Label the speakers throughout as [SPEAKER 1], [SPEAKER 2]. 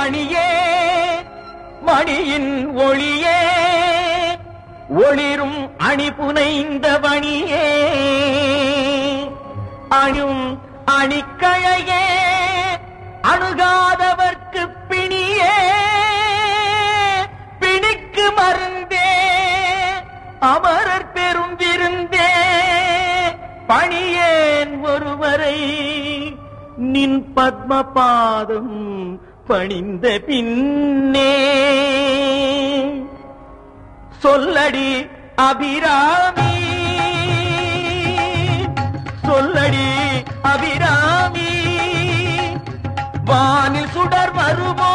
[SPEAKER 1] மணியே மணியின் ஒளியே ஒளிரும் அணி புனைந்த வணியே அணும் அணிக்கழையே அணுகாதவர்க்கு பிணியே பிணிக்கு மருந்தே அமரர் பெரும் விருந்தே பணியேன் ஒருவரை நின் பத்ம பாதம் பணிந்த பின்னே சொல்லடி அபிராமி சொல்லடி அபிராமி வானில் சுடர் வருமோ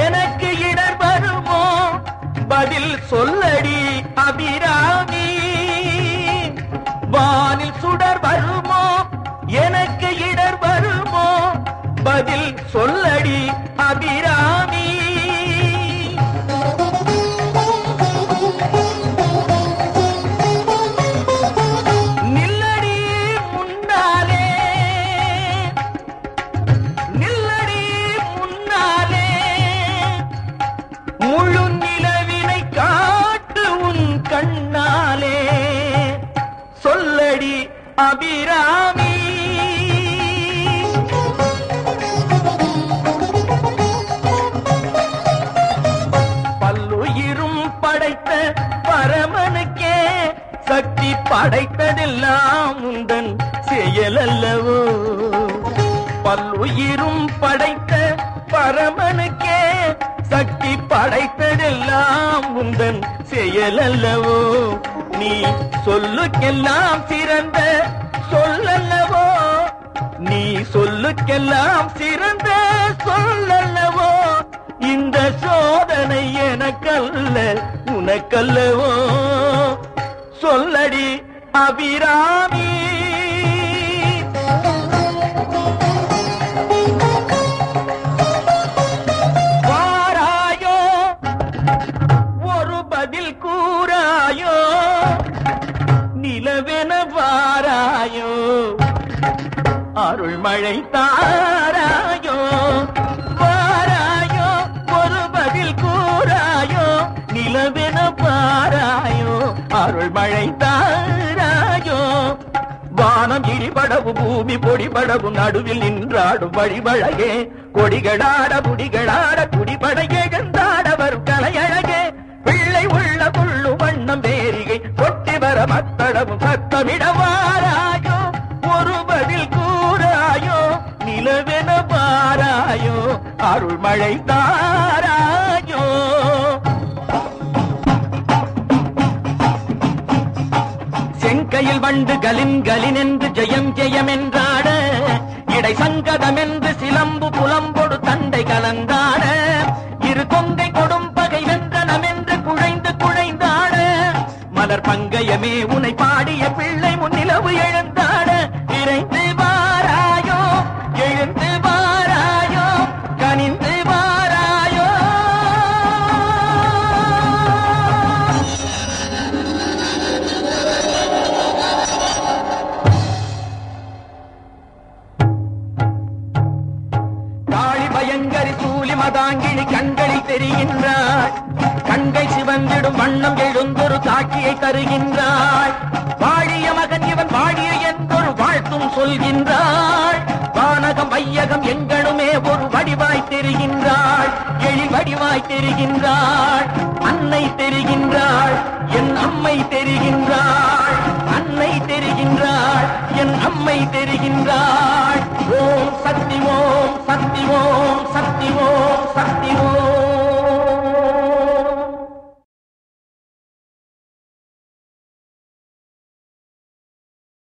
[SPEAKER 1] எனக்கு இடர் வருமோ பதில் சொல்லடி அபிராமி வானில் சுடர் வருமோ எனக்கு இடர் வருமோ பதில் சொல்லடி அபிராமி நில்லடி முன்னாலே நில்லடி முன்னாலே முழு நிலவினை காட்டு உன் கண்ணாலே சொல்லடி அபிராமி பல்லுயிரும் படைத்த பரமனுக்கே சக்தி படைத்ததெல்லாம் உந்தன் செயலல்லவோ பல்லுயிரும் படைத்த பரமனுக்கே சக்தி படைத்ததெல்லாம் உந்தன் செயலல்லவோ நீ சொல்லுக்கெல்லாம் சிறந்த சொல்லல்லவோ நீ சொல்லுக்கெல்லாம் சிறந்த சொல்லல்லவோ இந்த சோதனை எனக்கல்ல உனக்கல்லவோ சொல்லடி அபிராமி வாராயோ ஒரு பதில் கூறாயோ நிலவென வாராயோ அருள்மழை தாராயோ வாராயோ ஒரு பதில் கூறாயோ நிலவென பாராயோ அருள்மழை தாராயோ வானம் இடிபடவும் பூமி பொடிபடவும் நடுவில் நின்றாடும் வழிவழகே கொடிகளாட முடிகளாட குடிபட எழுந்தாட வரும் கலையழகே பிள்ளை உள்ள புள்ளு வண்ணம் வேரிகை கொட்டி வர மத்தளவும் சத்தமிட வாராயோ ஒரு பதில் கூறாயோ நிலவென பாராயோ அருள்மழை தாராயோ செங்கையில் வண்டு கலின் கலின் என்று ஜெயம் ஜெயம் என்றாட இடை சங்கதம் என்று சிலம்பு புலம்பொடு தண்டை கலந்தாட இரு கொங்கை கொடும் பகை வென்றனம் என்று குழைந்து குழைந்தாட மலர் பங்கயமே உனை பாடிய பிள்ளை முன்னிலவு எழுந்தாட இறைந்து வாராயோ எழுந்து வாராயோ கனிந்து வாராயோ காளி பயங்கரி சூலி மதாங்கிழி கண்களில் தெரிகின்றாள் கண்கை சிவந்திடும் வண்ணம் எழுந்தொரு காட்சியை தருகின்றாள் வாழிய மகன் இவன் வாழிய என்றொரு வாழ்த்தும் சொல்கின்றாள் வானகம் வையகம் எங்களுமே ஒரு வடிவாய் தெரிகின்றாள் எழில் வடிவாய் தெரிகின்றாள் அன்னை தெரிகின்றாள் என் அம்மை தெரிகின்றாள் அன்னை தெரிகின்றாள் என் அம்மை தெரிகின்றாள்